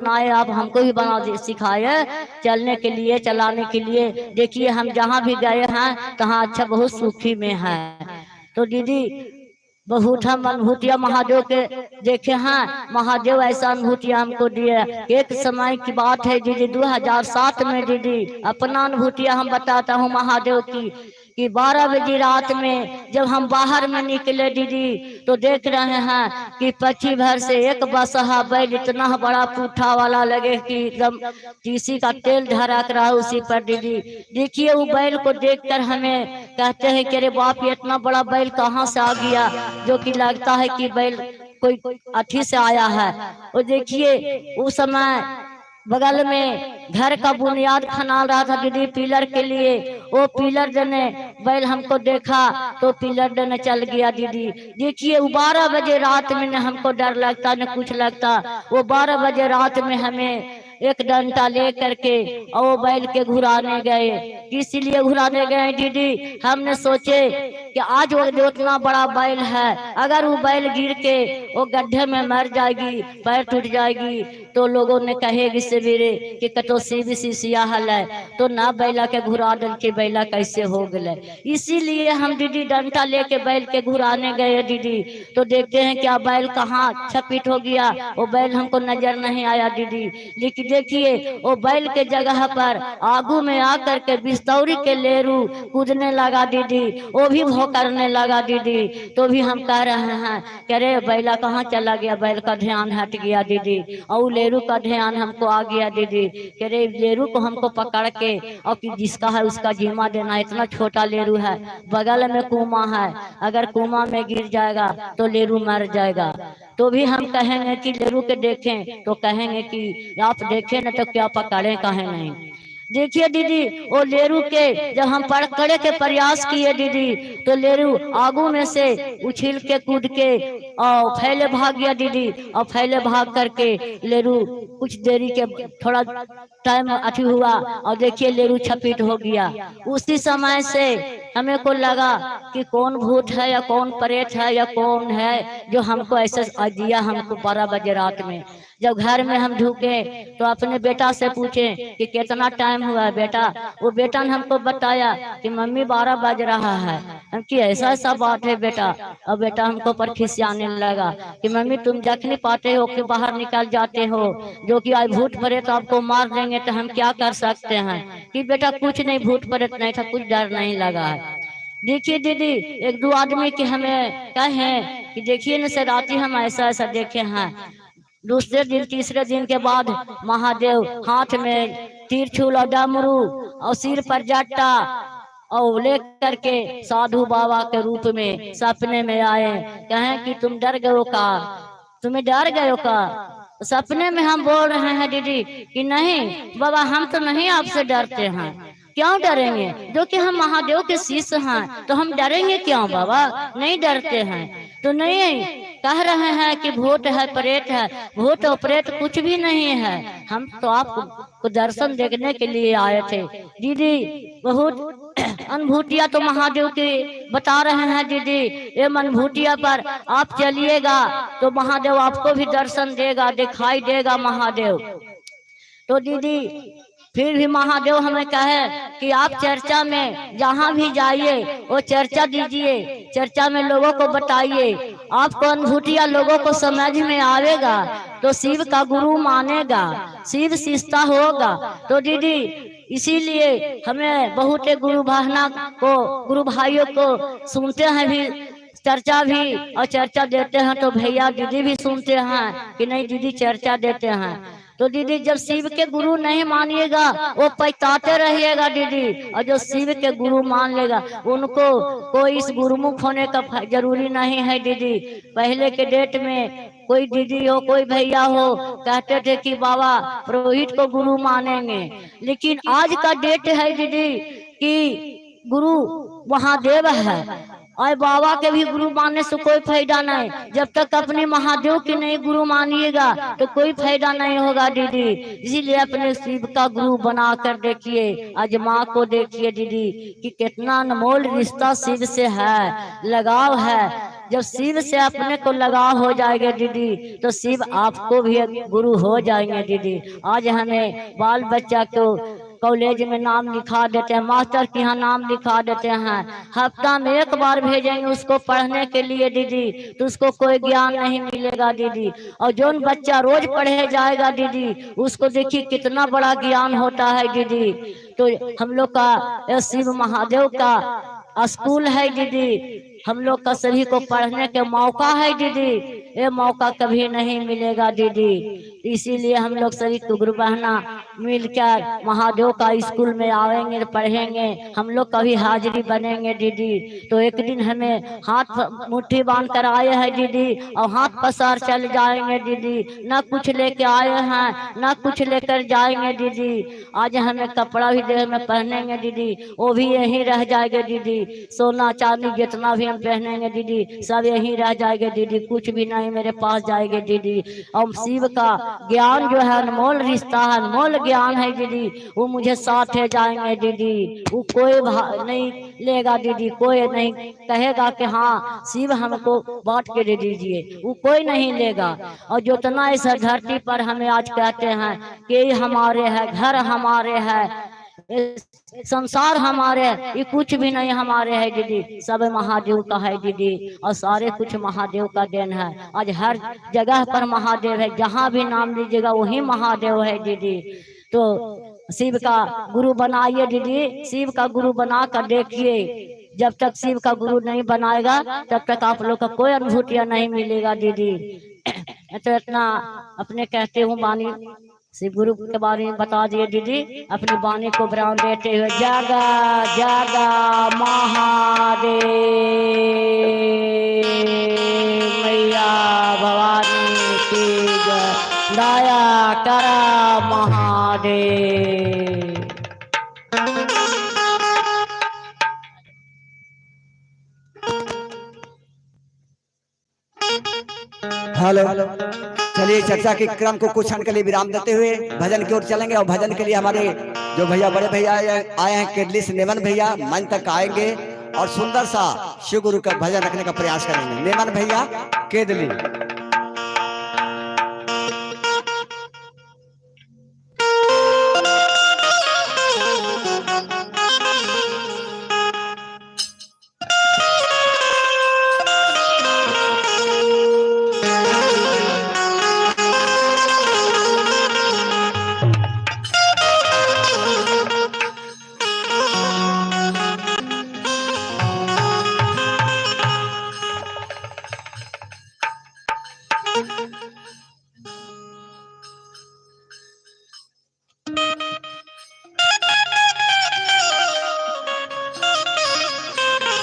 बनाए, आप हमको भी बना सिखाए चलने के लिए, चलाने के लिए। देखिए हम जहाँ भी गए हैं तहाँ अच्छा बहुत सुखी में है। तो दीदी बहुत हम अनुभूतिया महादेव के देखे हैं, महादेव ऐसा अनुभूतिया हमको दिए। एक समय की बात है दीदी, 2007 में दीदी अपना अनुभूतिया हम बताता हूँ महादेव की, कि 12 बजे रात में जब हम बाहर में निकले दीदी, तो देख रहे हैं कि पक्षी भर से एक बसहा बैल इतना बड़ा पूठा वाला लगे कि एकदम तीसी का तेल ढरक रहा उसी पर दीदी। देखिए वो बैल को देखकर हमें कहते हैं कि अरे बाप, ये इतना बड़ा बैल कहाँ से आ गया, जो कि लगता है कि बैल कोई अठी से आया है। और देखिए उस समय बगल में घर का बुनियाद खना रहा था दीदी पिलर के लिए। वो पिलर देने बैल हमको देखा तो पिलर देने चल गया दीदी। देखिए वो 12 बजे रात में न हमको डर लगता न कुछ लगता। वो 12 बजे रात में हमें एक डंडा ले करके और वो बैल के घुराने गए। इसीलिए घुराने गए दीदी, हमने सोचे कि आज वो जो इतना बड़ा बैल है, अगर वो बैल गिर के वो गड्ढे में मर जाएगी, पैर टूट जाएगी, तो लोगों ने कहेगी सवेरे कि कतो सीबी सीसिया हल है, तो ना बैला के घुरा डल के बैला कैसे हो गए। इसीलिए हम दीदी डंडा लेके बैल के घुराने गए दीदी। तो देखते हैं क्या बैल कहाँ छपिट हो गया, वो बैल हमको नजर नहीं आया दीदी। लेकिन देखिए वो बैल के जगह पर आगू में आकर के बिस्तौरी के लेरू कूदने लगा दीदी, वो भी भौंकने लगा दीदी। तो भी हम कह रहे हैं कि अरे बैला कहाँ चला गया, बैल का ध्यान हट गया दीदी। और लेरू का ध्यान हमको आ गया दीदी कि अरे लेरू को हमको पकड़ के और कि जिसका है उसका जीमा देना। इतना छोटा लेरू है, बगल में कुआं है, अगर कुआं में गिर जाएगा तो लेरू मर जाएगा। तो भी हम कहेंगे कि लेरू के देखें तो कहेंगे कि आप देखें न तो क्या पकड़े कहे नहीं। देखिए दीदी वो लेरू के जब हम पकड़े के प्रयास किए दीदी, तो लेरू आगू में से उछिल के कूद के और फैले भाग गया दीदी। और फैले भाग करके लेरू कुछ देरी के थोड़ा टाइम अथी हुआ और देखिए लेरू छपिट हो गया। उसी समय से हमें को लगा कि कौन भूत है या कौन प्रेत है या कौन है जो हमको ऐसे दिया हमको 12 बजे रात में। जब घर में हम ढूके तो अपने बेटा से पूछे कि कितना टाइम हुआ है बेटा। वो बेटा ने हमको बताया कि मम्मी 12 बज रहा है। हम कि ऐसा ऐसा बात है बेटा। और बेटा हमको पर खिसियाने लगा कि मम्मी तुम जखनी पाते हो कि बाहर निकल जाते हो, जो कि आज भूत प्रेत तो आपको मार देंगे तो हम क्या कर सकते हैं। कि बेटा कुछ नहीं, भूत प्रेत नहीं था, कुछ डर नहीं लगा है। देखिए दीदी एक दो आदमी के हमें कहे कि देखिए न से राती हम ऐसा ऐसा देखे हैं। दूसरे दिन तीसरे दिन के बाद महादेव हाथ में तीरछूल और डमरू और सिर पर जट्टा और लेकर के साधु बाबा के रूप में सपने में आए। कहें कि तुम डर गए का, तुम्हें डर गए का। सपने में हम बोल रहे हैं दीदी कि नहीं बाबा हम तो नहीं आपसे डरते हैं। क्यों डरेंगे, जो कि हम महादेव के शिष्य हैं, तो हम डरेंगे क्यों बाबा, नहीं डरते हैं। तो नहीं कह रहे हैं कि भूत है प्रेत है, भूत और प्रेत कुछ भी नहीं है, हम तो आपको दर्शन देखने के लिए आए थे। दीदी बहुत अनुभूतियां तो महादेव के बता रहे हैं दीदी। ये अनुभूतिया पर आप चलिएगा तो महादेव आपको भी दर्शन देगा, दिखाई देगा महादेव। तो दीदी फिर भी महादेव हमें कहे कि आप चर्चा में जहाँ भी जाइए वो चर्चा दीजिए, चर्चा में लोगों को बताइए, आपको अनुभूतियां लोगों को समझ में आवेगा तो शिव का गुरु मानेगा, शिव शिष्टा होगा। तो दीदी इसीलिए हमें बहुत गुरु बहना को, गुरु भाइयों को सुनते हैं भी, चर्चा भी और चर्चा देते हैं तो भैया दीदी भी सुनते हैं कि नहीं दीदी चर्चा देते हैं। तो दीदी जब शिव के गुरु नहीं मानिएगा वो पछताते रहिएगा दीदी, और जो शिव के गुरु मान लेगा उनको कोई इस गुरुमुख होने का जरूरी नहीं है दीदी। पहले के डेट में कोई दीदी हो कोई भैया हो कहते थे कि बाबा पुरोहित को गुरु मानेंगे, लेकिन आज का डेट है दीदी कि गुरु महादेव है और बाबा के भी गुरु मानने से कोई फायदा नहीं। जब तक अपने महादेव की नहीं गुरु मानिएगा तो कोई फायदा नहीं होगा दीदी। इसीलिए अपने शिव का गुरु बना कर देखिए, आज माँ को देखिए दीदी कि कितना अनमोल रिश्ता शिव से है, लगाव है। जब शिव से अपने को लगाव हो जाएगा दीदी, तो शिव आपको भी गुरु हो जाएंगे दीदी। आज हमें बाल बच्चा को कॉलेज में नाम लिखा देते हैं, मास्टर के यहाँ नाम लिखा देते हैं, हफ्ता में एक बार भेजेंगे उसको पढ़ने के लिए दीदी, तो उसको कोई ज्ञान नहीं मिलेगा दीदी। और जो बच्चा रोज पढ़े जाएगा दीदी, उसको देखिए कितना बड़ा ज्ञान होता है दीदी। तो हम लोग का शिव महादेव का स्कूल है दीदी, हम लोग का सभी को पढ़ने के मौका है दीदी, ये मौका कभी नहीं मिलेगा दीदी। इसीलिए हम लोग सभी को गुरु बहना मिलकर महादेव का स्कूल में आएंगे, पढ़ेंगे, हम लोग कभी हाजिरी बनेंगे दीदी। तो एक दिन हमें हाथ मुट्ठी बांध कर आए हैं दीदी, और हाथ पसार चल जाएंगे दीदी, न कुछ लेके आए हैं न कुछ लेकर जाएंगे दीदी। आज हमें कपड़ा भी देह में पहनेंगे दीदी, वो भी यहीं रह जाएगा दीदी। सोना चांदी जितना भी हम पहनेंगे दीदी, सब यहीं रह जाएगा दीदी, कुछ भी नहीं मेरे पास जाएगा दीदी। और शिव का ज्ञान जो है अनमोल रिश्ता है, अनमोल ज्ञान है दीदी, वो मुझे साथ है जाएंगे दीदी। वो कोई नहीं लेगा दीदी, कोई नहीं कहेगा कि हाँ शिव हमको बांट के दे दीजिए, वो कोई नहीं लेगा। और जितना इस धरती पर हमें आज कहते हैं कि हमारे है, घर हमारे है, संसार हमारे, ये कुछ भी नहीं हमारे है दीदी, सब महादेव का है दीदी। और सारे कुछ महादेव का देन है। आज हर जगह पर महादेव है, जहाँ भी नाम लीजिएगा वही महादेव है दीदी। तो शिव का गुरु बनाइए दीदी, शिव का गुरु बना कर देखिए। जब तक शिव का गुरु नहीं बनाएगा तब तक आप लोग का कोई अनुभूतियां नहीं मिलेगा दीदी। तो इतना अपने कहते हूँ वाणी शिव गुरु के बारे में बता दिए दीदी, अपनी वाणी को विराम देते हुए जागा जागा महादेव, मैया भवानी की जय, दया करा महादेव। हेलो, चलिए चर्चा के क्रम को कुछ क्षण के लिए विराम देते हुए भजन की ओर चलेंगे। और भजन के लिए हमारे जो भैया बड़े भैया आए हैं केडली से, नेमन भैया मंच तक आएंगे और सुंदर सा शिव गुरु का भजन रखने का प्रयास करेंगे। नेमन भैया केडली।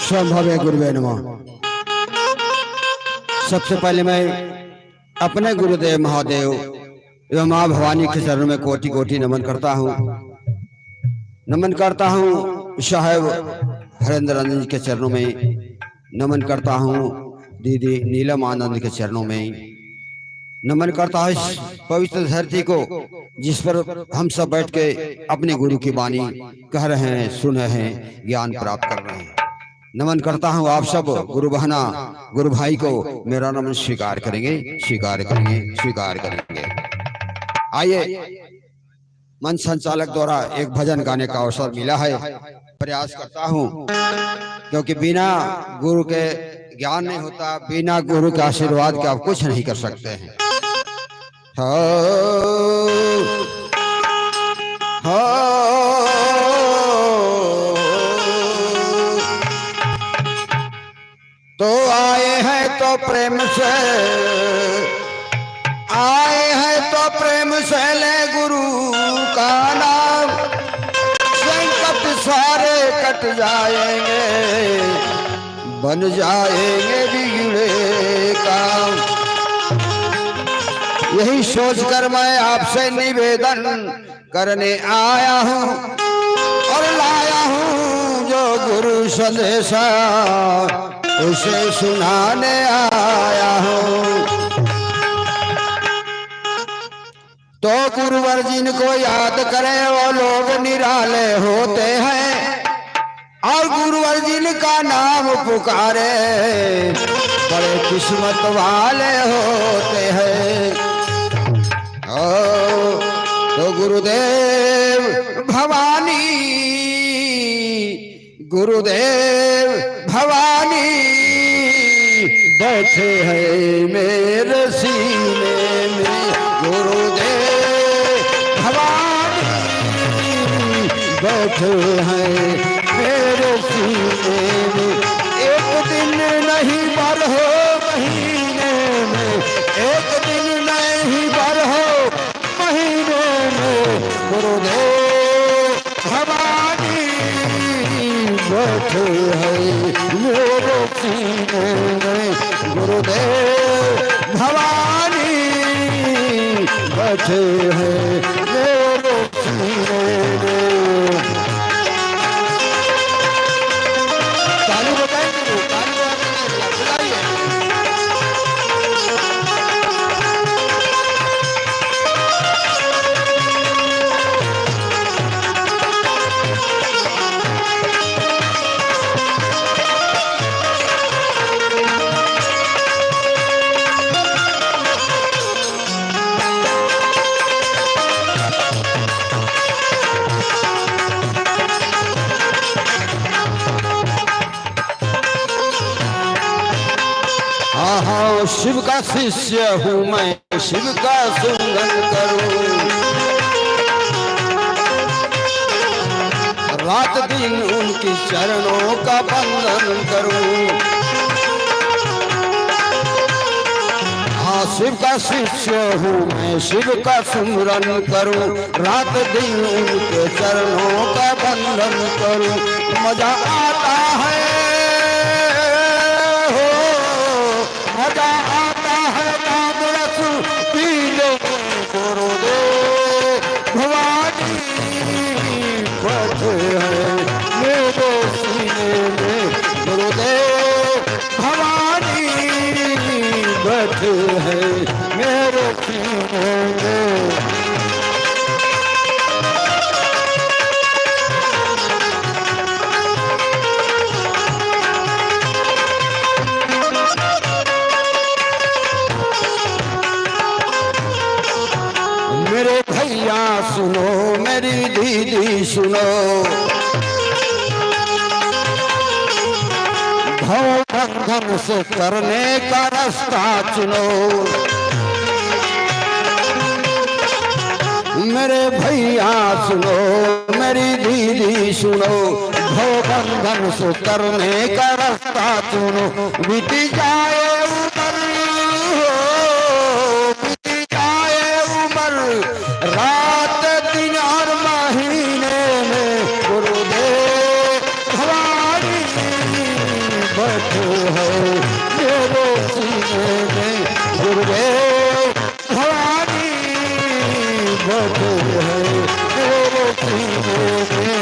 संभव गुरुवे नमः। सबसे पहले मैं अपने गुरुदेव महादेव एवं माँ भवानी के चरणों में कोटि कोटि नमन करता हूँ। नमन करता हूँ साहेब हरेंद्र आनंद के चरणों में, नमन करता हूँ दीदी नीलम आनंद के चरणों में, नमन करता हूँ इस पवित्र धरती को जिस पर हम सब बैठ के अपने गुरु की वाणी कह रहे हैं, सुन रहे हैं, ज्ञान प्राप्त कर रहे हैं। नमन करता हूँ आप सब गुरु बहना गुरु भाई को मेरा नमन स्वीकार करेंगे, स्वीकार करेंगे, स्वीकार करेंगे। आइए, मंच संचालक द्वारा एक भजन गाने का अवसर मिला है, प्रयास करता हूँ क्योंकि बिना गुरु के ज्ञान नहीं होता, बिना गुरु के आशीर्वाद के आप कुछ नहीं कर सकते हैं। तो आए हैं तो प्रेम से, आए हैं तो प्रेम से ले गुरु का नाम, संकट सारे कट जाएंगे, बन जाएंगे बिगड़े काम। यही सोचकर मैं आपसे निवेदन करने आया हूँ और लाया हूँ जो गुरु संदेशा उसे सुनाने आया हूँ। तो गुरुवर जिनको याद करें वो लोग निराले होते हैं, और गुरुवर जिनका नाम पुकारे बड़े किस्मत वाले होते हैं। तो गुरुदेव भवानी, गुरुदेव भवानी बैठे हैं मेरे सीने में। गुरुदेव भवानी बैठे हैं मेरे सीने में। एक दिन नहीं बरहो महीने में, एक दिन नहीं बरहो महीने में। गुरुदेव भवानी बैठे हैं मेरे सीने में। गुरुदेव भवानी बैठे हैं मेरे सीने में। ताली बताएंगे, ताली बताइए। हाँ, शिव का शिष्य हूँ मैं, शिव का सुमिरन करूं। रात दिन उनकी चरणों का बंदन करूं। हाँ, शिव का शिष्य हूँ मैं, शिव का सुमिरन करूं। रात दिन उनके चरणों का बंदन करूं। मजा आता है, मजा आता है नाम रस पीने। गुरुदेव भवानी बैठे हैं मेरे सीने में। गुरुदेव भवानी बैठे हैं मेरे सीने में। मेरे भैया सुनो, मेरी दीदी सुनो, भव बंधन से करने का रास्ता चुनो। मेरे भैया सुनो, मेरी दीदी सुनो, भव बंधन से करने का रास्ता चुनो। बीत जाए रात दिन और महीने में। गुरुदेव भवानी बैठे हैं मेरे सीने में। गुरुदेव भवानी बैठे हैं मेरे सीने में।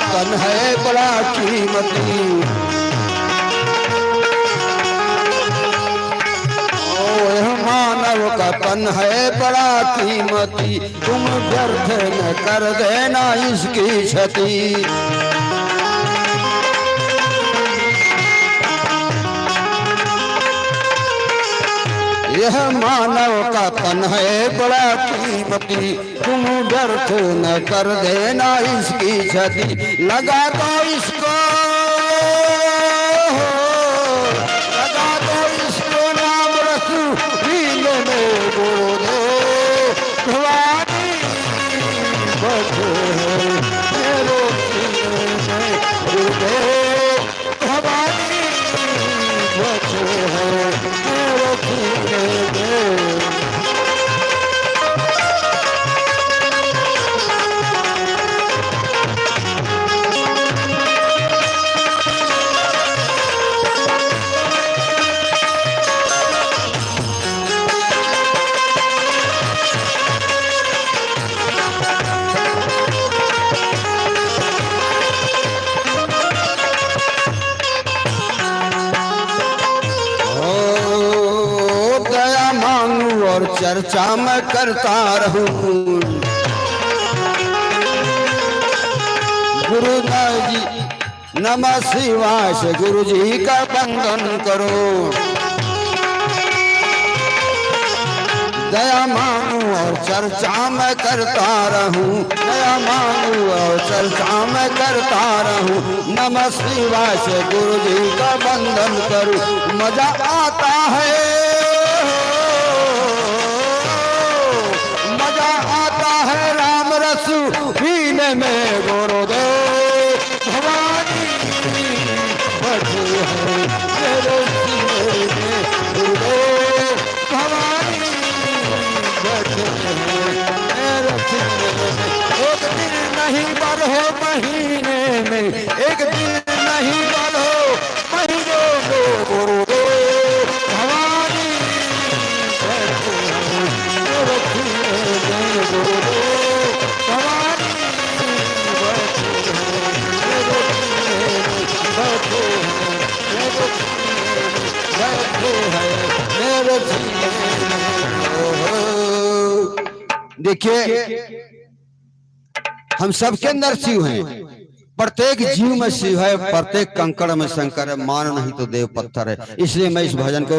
तन है बड़ा कीमती, मानव का तन है बड़ा कीमती। तुम व्यर्थ न कर देना इसकी क्षति। यह मानव का तन है बड़ा कीमती। तुम व्यर्थ न कर देना इसकी क्षति। लगा दो इसको, लगा दो इसको नाम रस पीने में। गुरुदेव भवानी बैठे हैं मेरे सीने में। गुरुदेव भवानी बैठे हैं मेरे सीने में। चर्चा मैं करता रहूं। गुरु जी नमः शिवाय से गुरु जी का वंदन करो। दया मानू और चर्चा मैं करता रहूं। दया मानू और चर्चा मैं करता रहूं। नमः शिवाय से गुरु जी का वंदन करूं। मजा आता है, मजा आता है राम रस पीने में। गुरुदेव भवानी बैठे हैं मेरे सीने में। गुरुदेव भवानी बैठे हैं मेरे सीने में। एक दिन नहीं बढ़ो महीने में, एक दिन नहीं बढ़ो महीनों में। गुरुदेव भवानी बैठे हैं मेरे सीने में। गुरुदेव भवानी बैठे हैं मेरे सीने में। बैठे हैं मेरे सीने में। बैठे हैं मेरे सीने में। देखिए, हम सबके अंदर शिव हैं। प्रत्येक जीव में शिव है, प्रत्येक कंकड़ में शंकर है। मान नहीं तो देव पत्थर है। इसलिए मैं इस भजन को